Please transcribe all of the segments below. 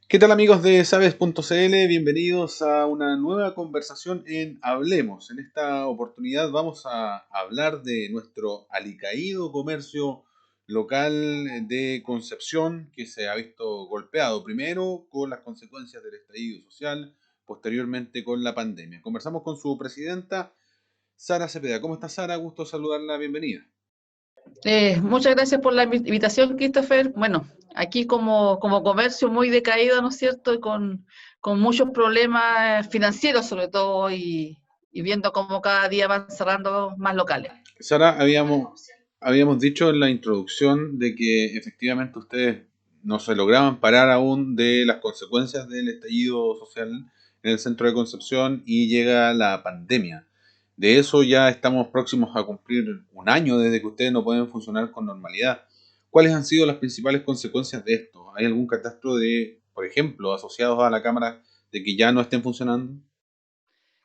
¿Qué tal amigos de Sabes.cl? Bienvenidos a una nueva conversación en Hablemos. En esta oportunidad vamos a hablar de nuestro alicaído comercio local de Concepción que se ha visto golpeado primero con las consecuencias del estallido social, posteriormente con la pandemia. Conversamos con su presidenta, Sara Cepeda. ¿Cómo está Sara? Gusto saludarla. Bienvenida. Muchas gracias por la invitación, Christopher. Bueno, aquí como comercio muy decaído, ¿no es cierto? Y con muchos problemas financieros sobre todo y viendo cómo cada día van cerrando más locales. Sara, habíamos dicho en la introducción de que efectivamente ustedes no se lograban parar aún de las consecuencias del estallido social en el centro de Concepción y llega la pandemia. De eso ya estamos próximos a cumplir un año desde que ustedes no pueden funcionar con normalidad. ¿Cuáles han sido las principales consecuencias de esto? ¿Hay algún catastro de, por ejemplo, asociados a la Cámara de que ya no estén funcionando?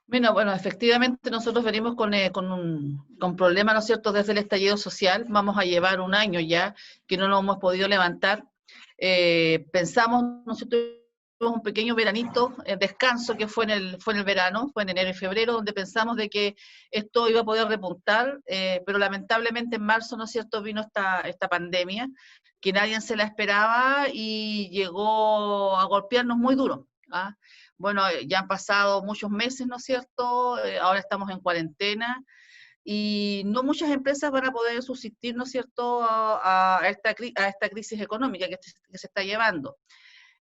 Bueno, efectivamente nosotros venimos con problemas, ¿no es cierto?, desde el estallido social. Vamos a llevar un año ya que no nos hemos podido levantar. Pensamos, nosotros tuvimos un pequeño veranito, descanso que fue en el verano, fue en enero y febrero, donde pensamos de que esto iba a poder repuntar, pero lamentablemente en marzo, ¿no es cierto?, vino esta pandemia, que nadie se la esperaba y llegó a golpearnos muy duro. ¿Ah? Bueno, ya han pasado muchos meses, ¿no es cierto? Ahora estamos en cuarentena y no muchas empresas van a poder subsistir, ¿no es cierto?, a esta crisis económica que se está llevando.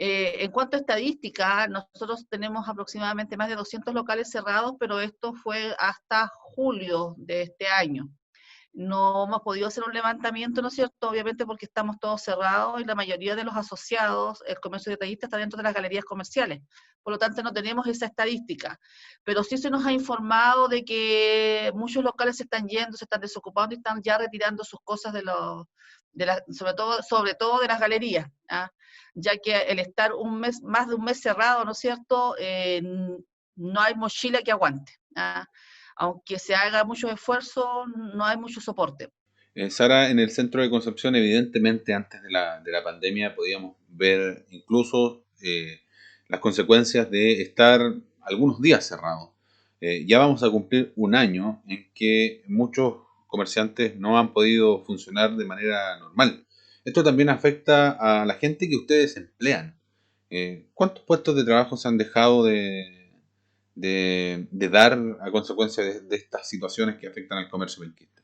En cuanto a estadística, nosotros tenemos aproximadamente más de 200 locales cerrados, pero esto fue hasta julio de este año. No hemos podido hacer un levantamiento, ¿no es cierto? Obviamente porque estamos todos cerrados y la mayoría de los asociados, el comercio detallista está dentro de las galerías comerciales. Por lo tanto, no tenemos esa estadística. Pero sí se nos ha informado de que muchos locales se están yendo, se están desocupando y están ya retirando sus cosas sobre todo de las galerías. ¿Ah? Ya que el estar más de un mes cerrado, ¿no es cierto? No hay mochila que aguante. ¿Ah? Aunque se haga mucho esfuerzo, no hay mucho soporte. Sara, en el centro de Concepción, evidentemente antes de la pandemia podíamos ver incluso las consecuencias de estar algunos días cerrados. Ya vamos a cumplir un año en que muchos comerciantes no han podido funcionar de manera normal. Esto también afecta a la gente que ustedes emplean. ¿Cuántos puestos de trabajo se han dejado de dar a consecuencia de estas situaciones que afectan al comercio penquista?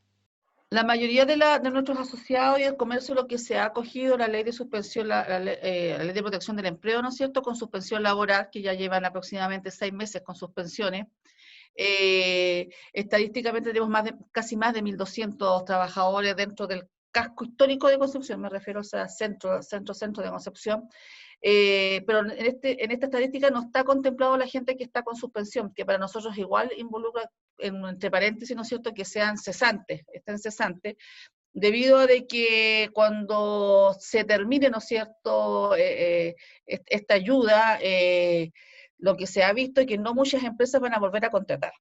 La mayoría de nuestros asociados y el comercio lo que se ha acogido la ley de suspensión, la ley de protección del empleo, ¿no es cierto?, con suspensión laboral, que ya llevan aproximadamente 6 meses con suspensiones. Estadísticamente tenemos casi más de 1.200 trabajadores dentro del casco histórico de Concepción, me refiero, o sea, centro de Concepción. Pero en esta estadística no está contemplado la gente que está con suspensión, que para nosotros igual involucra, entre paréntesis, ¿no es cierto?, que sean cesantes, estén cesantes, debido a de que cuando se termine, ¿no es cierto?, esta ayuda, lo que se ha visto es que no muchas empresas van a volver a contratar.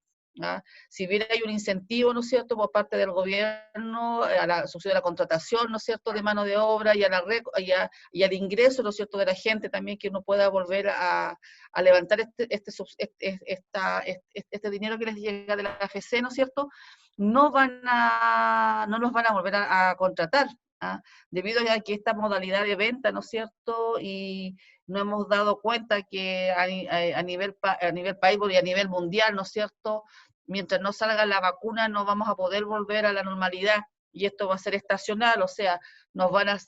¿Ah? Si bien hay un incentivo, ¿no es cierto?, por parte del gobierno a la subsidio de la contratación, ¿no es cierto?, de mano de obra y al ingreso, ¿no es cierto?, de la gente también que no pueda volver a levantar este dinero que les llega de la AFC, ¿no es cierto?, no nos van a volver a contratar. ¿Ah? Debido a que esta modalidad de venta, ¿no es cierto? Y no hemos dado cuenta que a nivel país y a nivel mundial, ¿no es cierto? Mientras no salga la vacuna no vamos a poder volver a la normalidad y esto va a ser estacional, o sea, nos van a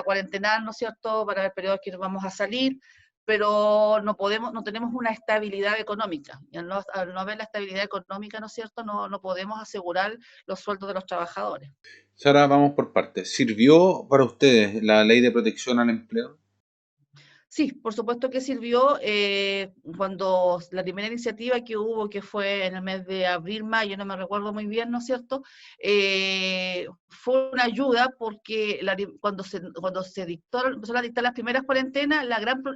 cuarentenar, ¿no es cierto? Para el periodo que vamos a salir, pero no tenemos una estabilidad económica. Y al no haber la estabilidad económica, ¿no es cierto?, no podemos asegurar los sueldos de los trabajadores. Sara, vamos por partes. ¿Sirvió para ustedes la ley de protección al empleo? Sí, por supuesto que sirvió cuando la primera iniciativa que hubo, que fue en el mes de abril, mayo, no me recuerdo muy bien, ¿no es cierto? Fue una ayuda porque cuando se empezaron a dictar las primeras cuarentenas,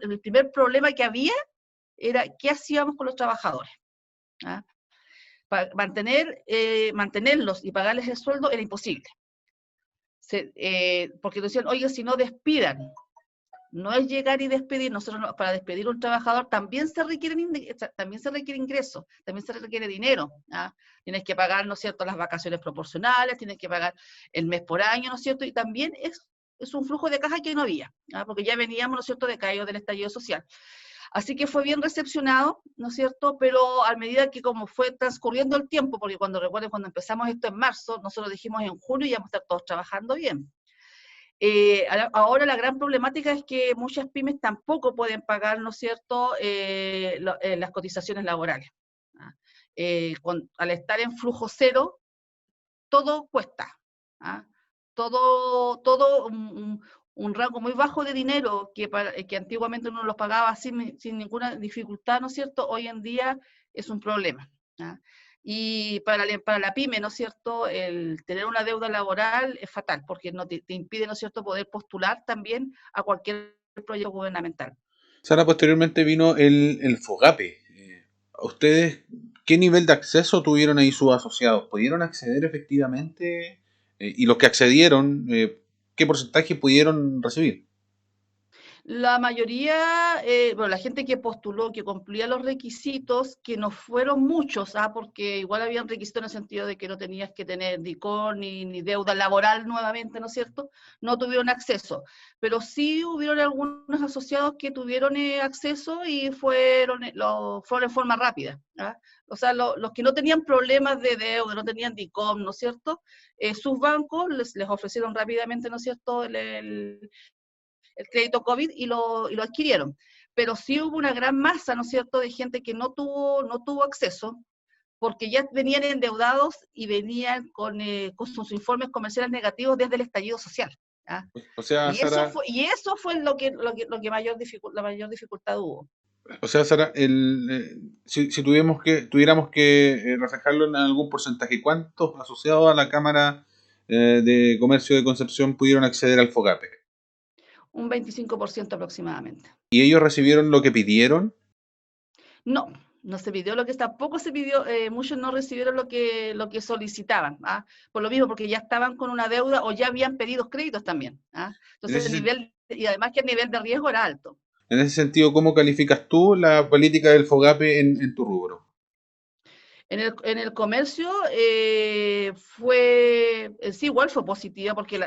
el primer problema que había era qué hacíamos con los trabajadores. ¿Ah? Mantenerlos y pagarles el sueldo era imposible. Porque decían, oye, si no despidan. no es llegar y despedir. Nosotros para despedir a un trabajador también se requiere ingresos, también se requiere dinero. ¿Ah? Tienes que pagar, ¿no es cierto?, las vacaciones proporcionales, tienes que pagar el mes por año, ¿no es cierto? Y también es un flujo de caja que no había, ¿ah? Porque ya veníamos, ¿no es cierto?, decaídos del estallido social. Así que fue bien recepcionado, ¿no es cierto? Pero a medida que como fue transcurriendo el tiempo, porque recuerden, cuando empezamos esto en marzo, nosotros dijimos en junio y ya vamos a estar todos trabajando bien. Ahora la gran problemática es que muchas pymes tampoco pueden pagar, ¿no es cierto?, las cotizaciones laborales. ¿Ah? Al estar en flujo cero, todo cuesta. ¿Ah? Todo un rango muy bajo de dinero que antiguamente uno los pagaba sin ninguna dificultad, ¿no es cierto? Hoy en día es un problema. ¿Ah? Y para la pyme, ¿no es cierto?, el tener una deuda laboral es fatal, porque no te impide, ¿no es cierto?, poder postular también a cualquier proyecto gubernamental. Sara, posteriormente vino el FOGAPE. ¿A ustedes qué nivel de acceso tuvieron ahí sus asociados? ¿Pudieron acceder efectivamente? Y los que accedieron, ¿qué porcentaje pudieron recibir? La mayoría, bueno, la gente que postuló, que cumplía los requisitos, que no fueron muchos, porque igual habían requisitos en el sentido de que no tenías que tener DICOR ni deuda laboral nuevamente, ¿no es cierto? No tuvieron acceso. Pero sí hubieron algunos asociados que tuvieron acceso y fueron en forma rápida. ¿Ah? O sea, los que no tenían problemas de deuda, no tenían DICOM, ¿no es cierto? Sus bancos les ofrecieron rápidamente, ¿no es cierto?, el crédito COVID y lo adquirieron. Pero sí hubo una gran masa, ¿no es cierto?, de gente que no tuvo acceso, porque ya venían endeudados y venían con sus informes comerciales negativos desde el estallido social. ¿Ah? O sea, Sara, Y eso fue lo que la mayor dificultad hubo. Sara, si tuviéramos que reflejarlo en algún porcentaje, ¿cuántos asociados a la Cámara de Comercio de Concepción pudieron acceder al FOGAPE? Un 25% aproximadamente. ¿Y ellos recibieron lo que pidieron? No, no se pidió lo que tampoco se pidió, muchos no recibieron lo que solicitaban, ¿ah? Por lo mismo, porque ya estaban con una deuda o ya habían pedido créditos también, ¿ah? En Entonces ese, y además que el nivel de riesgo era alto. en ese sentido, ¿cómo calificas tú la política del FOGAPE en tu rubro? En el comercio fue, sí, igual fue positiva porque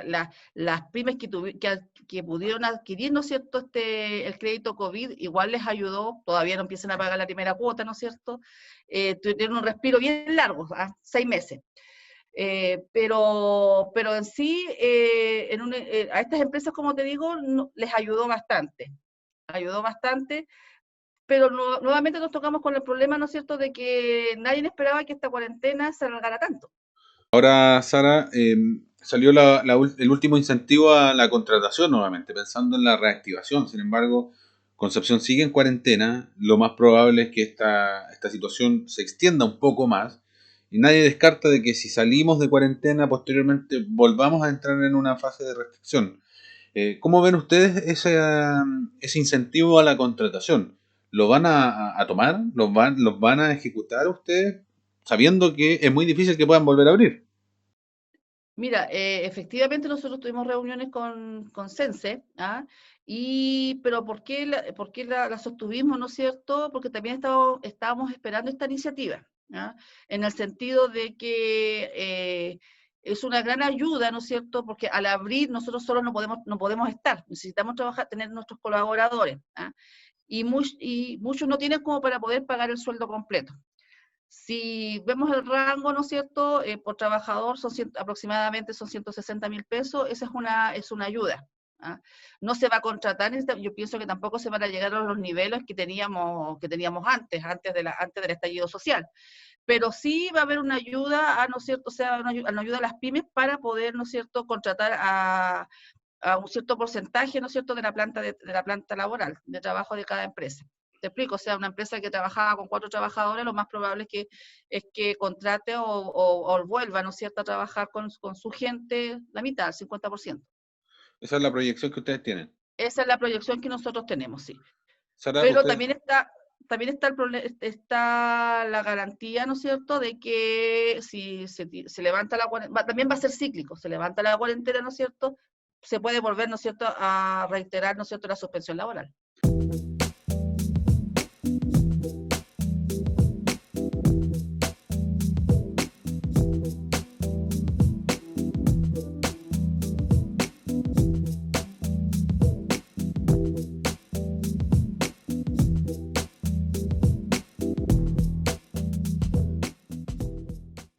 las pymes que pudieron adquirir, ¿no es cierto?, el crédito COVID, igual les ayudó, todavía no empiezan a pagar la primera cuota, ¿no es cierto? Tuvieron un respiro bien largo, 6 meses. Pero en sí, a estas empresas, como te digo, les ayudó bastante, pero nuevamente nos tocamos con el problema, ¿no es cierto?, de que nadie esperaba que esta cuarentena se alargara tanto. Ahora, Sara, salió el último incentivo a la contratación nuevamente, pensando en la reactivación. Sin embargo, Concepción sigue en cuarentena. Lo más probable es que esta situación se extienda un poco más. Y nadie descarta de que si salimos de cuarentena, posteriormente volvamos a entrar en una fase de restricción. ¿Cómo ven ustedes ese incentivo a la contratación? ¿Lo van a tomar? ¿Los van a ejecutar ustedes? Sabiendo que es muy difícil que puedan volver a abrir. Mira, efectivamente nosotros tuvimos reuniones con Sense, pero ¿por qué la sostuvimos, no es cierto? Porque también estábamos esperando esta iniciativa, ¿ah? En el sentido de que es una gran ayuda, ¿no es cierto? Porque al abrir nosotros solos no podemos estar, necesitamos trabajar, tener nuestros colaboradores, ¿ah? Y muchos no tienen como para poder pagar el sueldo completo. Si vemos el rango, ¿no es cierto?, por trabajador aproximadamente son 160.000 pesos, esa es una ayuda. ¿Ah? No se va a contratar, yo pienso que tampoco se van a llegar a los niveles que teníamos antes del estallido social, pero sí va a haber una ayuda, ¿no es cierto?, o sea, una ayuda a las pymes para poder, ¿no es cierto?, contratar a un cierto porcentaje, ¿no es cierto?, de la planta laboral, de trabajo de cada empresa. Te explico, o sea, una empresa que trabajaba con 4 trabajadores, lo más probable es que contrate o vuelva, ¿no es cierto?, a trabajar con su gente la mitad, el 50%. Esa es la proyección que ustedes tienen. Esa es la proyección que nosotros tenemos, sí. Sara, Pero usted, también está la garantía, ¿no es cierto?, de que si se levanta también va a ser cíclico, se levanta la cuarentena, ¿no es cierto?, se puede volver, ¿no es cierto?, a reiterar, ¿no es cierto?, la suspensión laboral.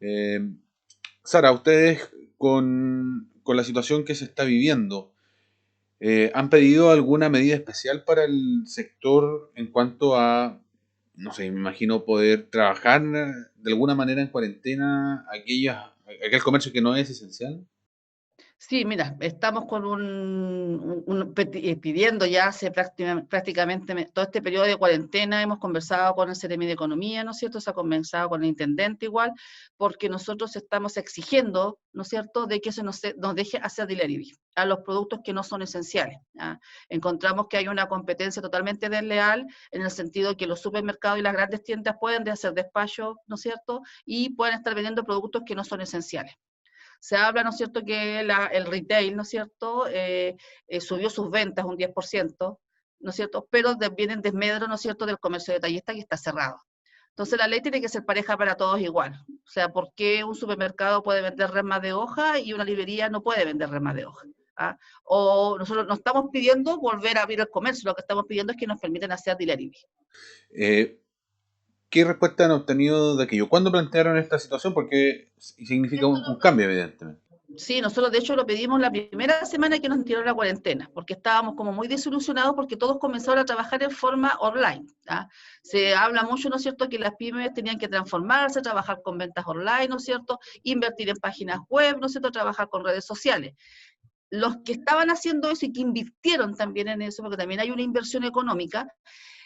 Eh, Sara, ustedes con la situación que se está viviendo, ¿han pedido alguna medida especial para el sector en cuanto a, no sé, me imagino poder trabajar de alguna manera en cuarentena aquel comercio que no es esencial? Sí, mira, estamos con pidiendo ya hace prácticamente todo este periodo de cuarentena, hemos conversado con el Ceremi de Economía, ¿no es cierto? Se ha conversado con el intendente igual, porque nosotros estamos exigiendo, ¿no es cierto?, de que nos deje hacer delivery a los productos que no son esenciales. ¿Ya? Encontramos que hay una competencia totalmente desleal en el sentido que los supermercados y las grandes tiendas pueden hacer despacho, ¿no es cierto?, y pueden estar vendiendo productos que no son esenciales. Se habla, ¿no es cierto?, que el retail, ¿no es cierto?, subió sus ventas un 10%, ¿no es cierto?, pero viene en desmedro, ¿no es cierto?, del comercio detallista que está cerrado. Entonces la ley tiene que ser pareja para todos igual. O sea, ¿por qué un supermercado puede vender remas de hoja y una librería no puede vender remas de hoja? ¿Ah? O nosotros no estamos pidiendo volver a abrir el comercio, lo que estamos pidiendo es que nos permitan hacer delivery. Eh, ¿Qué respuesta han obtenido de aquello? ¿Cuándo plantearon esta situación? Porque significa un cambio, evidentemente. Sí, nosotros de hecho lo pedimos la primera semana que nos tiró la cuarentena, porque estábamos como muy desilusionados porque todos comenzaron a trabajar en forma online. ¿Ah? Se habla mucho, ¿no es cierto?, que las pymes tenían que transformarse, trabajar con ventas online, ¿no es cierto?, invertir en páginas web, ¿no es cierto?, trabajar con redes sociales. Los que estaban haciendo eso y que invirtieron también en eso, porque también hay una inversión económica,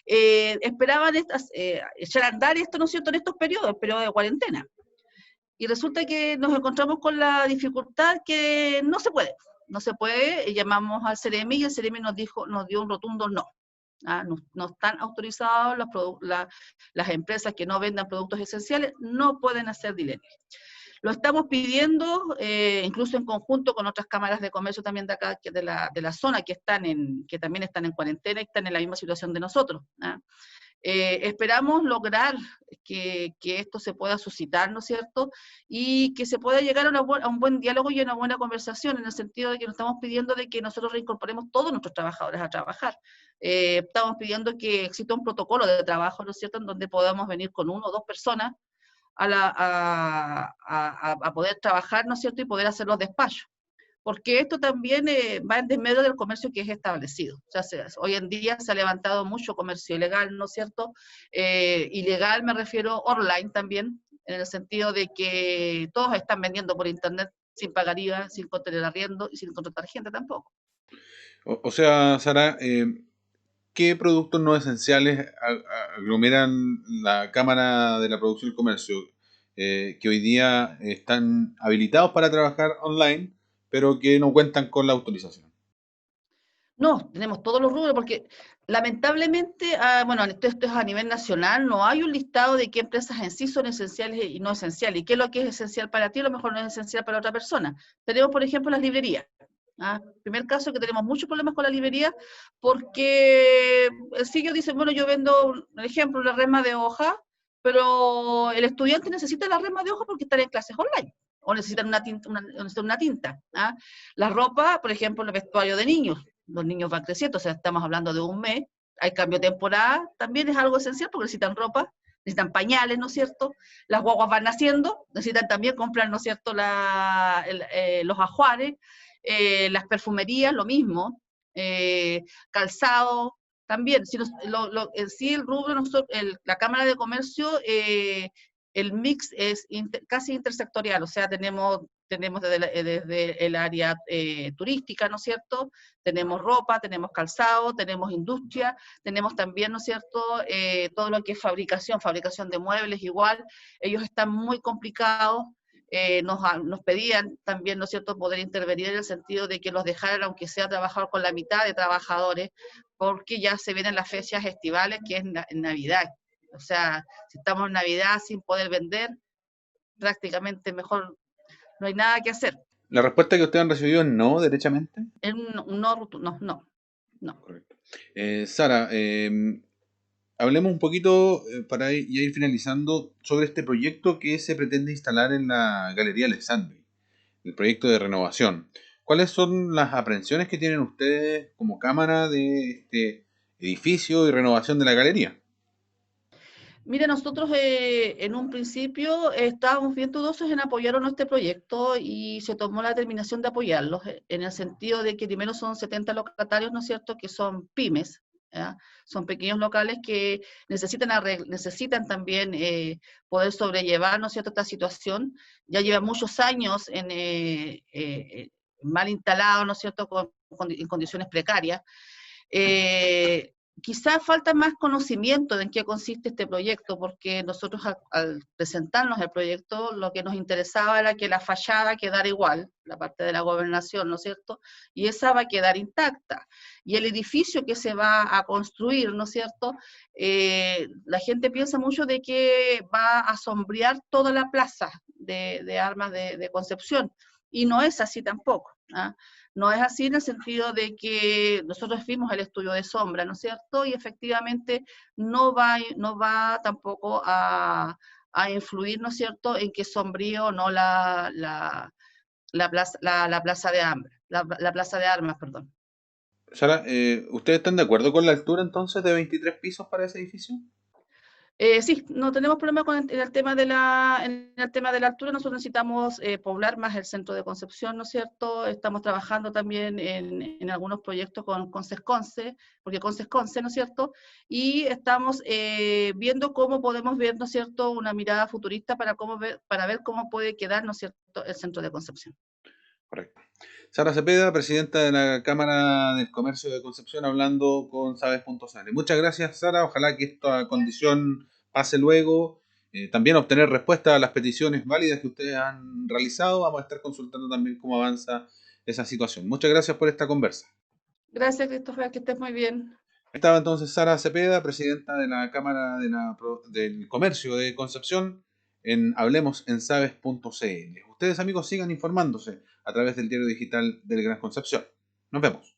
esperaban echar a andar esto, ¿no es cierto?, en estos periodos, el periodo de cuarentena. Y resulta que nos encontramos con la dificultad que no se puede. No se puede, llamamos al Ceremi y el Ceremi nos dio un rotundo no. No están autorizados las empresas que no vendan productos esenciales, no pueden hacer delivery. Lo estamos pidiendo, incluso en conjunto con otras cámaras de comercio también de acá, de la zona, que también están en cuarentena y están en la misma situación de nosotros. Esperamos lograr que esto se pueda suscitar, ¿no es cierto?, y que se pueda llegar a un buen diálogo y a una buena conversación, en el sentido de que nos estamos pidiendo de que nosotros reincorporemos todos nuestros trabajadores a trabajar. Estamos pidiendo que exista un protocolo de trabajo, ¿no es cierto?, en donde podamos venir con 1 o 2 personas a poder trabajar, ¿no es cierto?, y poder hacer los despachos. Porque esto también va en desmedro del comercio que es establecido. O sea, hoy en día se ha levantado mucho comercio ilegal, ¿no es cierto? Ilegal me refiero online también, en el sentido de que todos están vendiendo por internet sin pagar IVA, sin contener arriendo y sin contratar gente tampoco. O sea, Sara, ¿qué productos no esenciales aglomeran la Cámara de la Producción y el Comercio, que hoy día están habilitados para trabajar online, pero que no cuentan con la autorización? No, tenemos todos los rubros porque lamentablemente, bueno, esto es a nivel nacional, no hay un listado de qué empresas en sí son esenciales y no esenciales. Y qué es lo que es esencial para ti, a lo mejor no es esencial para otra persona. Tenemos, por ejemplo, las librerías. Primer caso que tenemos muchos problemas con la librería porque el sitio dice, bueno, yo vendo, por ejemplo, una resma de hoja, pero el estudiante necesita la resma de hoja porque está en clases online o necesitan una tinta. La ropa, por ejemplo, el vestuario de niños. Los niños van creciendo, o sea, estamos hablando de un mes, hay cambio de temporada, también es algo esencial porque necesitan ropa, necesitan pañales, ¿no es cierto? Las guaguas van naciendo, necesitan también comprar, ¿no es cierto?, los ajuares, las perfumerías, lo mismo, calzado, también. Si en sí el rubro, la Cámara de Comercio, el mix es casi intersectorial, o sea, tenemos desde el área turística, ¿no es cierto? Tenemos ropa, tenemos calzado, tenemos industria, tenemos también, ¿no es cierto?, todo lo que es fabricación de muebles igual. Ellos están muy complicados. Nos pedían también, ¿no es cierto?, poder intervenir en el sentido de que los dejaran, aunque sea trabajar con la mitad de trabajadores, porque ya se vienen las fechas estivales, que es en Navidad. O sea, si estamos en Navidad sin poder vender, prácticamente mejor no hay nada que hacer. La respuesta que ustedes han recibido es no, derechamente. Es un no, no, no, no. Correcto. Sara, hablemos un poquito para ya ir finalizando sobre este proyecto que se pretende instalar en la Galería Alexandri, el proyecto de renovación. ¿Cuáles son las aprehensiones que tienen ustedes como cámara de este edificio y renovación de la galería? Mire, nosotros en un principio estábamos bien dudosos en apoyar o no este proyecto y se tomó la determinación de apoyarlo, en el sentido de que primero son 70 locatarios, ¿no es cierto?, que son pymes, ¿ya? Son pequeños locales que necesitan también poder sobrellevar, ¿no es cierto?, esta situación. Ya lleva muchos años mal instalados, ¿no es cierto?, en condiciones precarias. Eh, Quizás falta más conocimiento de en qué consiste este proyecto, porque nosotros al presentarnos el proyecto, lo que nos interesaba era que la fachada quedara igual, la parte de la gobernación, ¿no es cierto? Y esa va a quedar intacta. Y el edificio que se va a construir, ¿no es cierto? La gente piensa mucho de que va a sombrear toda la plaza de armas de Concepción, y no es así tampoco. ¿Ah? No es así en el sentido de que nosotros vimos el estudio de sombra, ¿no es cierto? Y efectivamente no va tampoco a influir, ¿no es cierto?, en que sombrío o no la plaza de armas, la plaza de armas, perdón. Sara, ¿ustedes están de acuerdo con la altura entonces de 23 pisos para ese edificio? Sí, no tenemos problema con el tema en el tema de la altura. Nosotros necesitamos poblar más el centro de Concepción, ¿no es cierto? Estamos trabajando también en algunos proyectos con Sesconce, porque con Sesconce, ¿no es cierto? Y estamos viendo cómo podemos ver, ¿no es cierto?, una mirada futurista para ver cómo puede quedar, ¿no es cierto?, el centro de Concepción. Correcto. Sara Cepeda, presidenta de la Cámara del Comercio de Concepción, hablando con Sabes.cl. Muchas gracias, Sara. Ojalá que esta condición pase luego. También obtener respuesta a las peticiones válidas que ustedes han realizado. Vamos a estar consultando también cómo avanza esa situación. Muchas gracias por esta conversa. Gracias, Cristóbal, que estés muy bien. Estaba entonces Sara Cepeda, presidenta de la Cámara del Comercio de Concepción, en Hablemos en Sabes.cl. Ustedes, amigos, sigan informándose a través del diario digital del Gran Concepción. Nos vemos.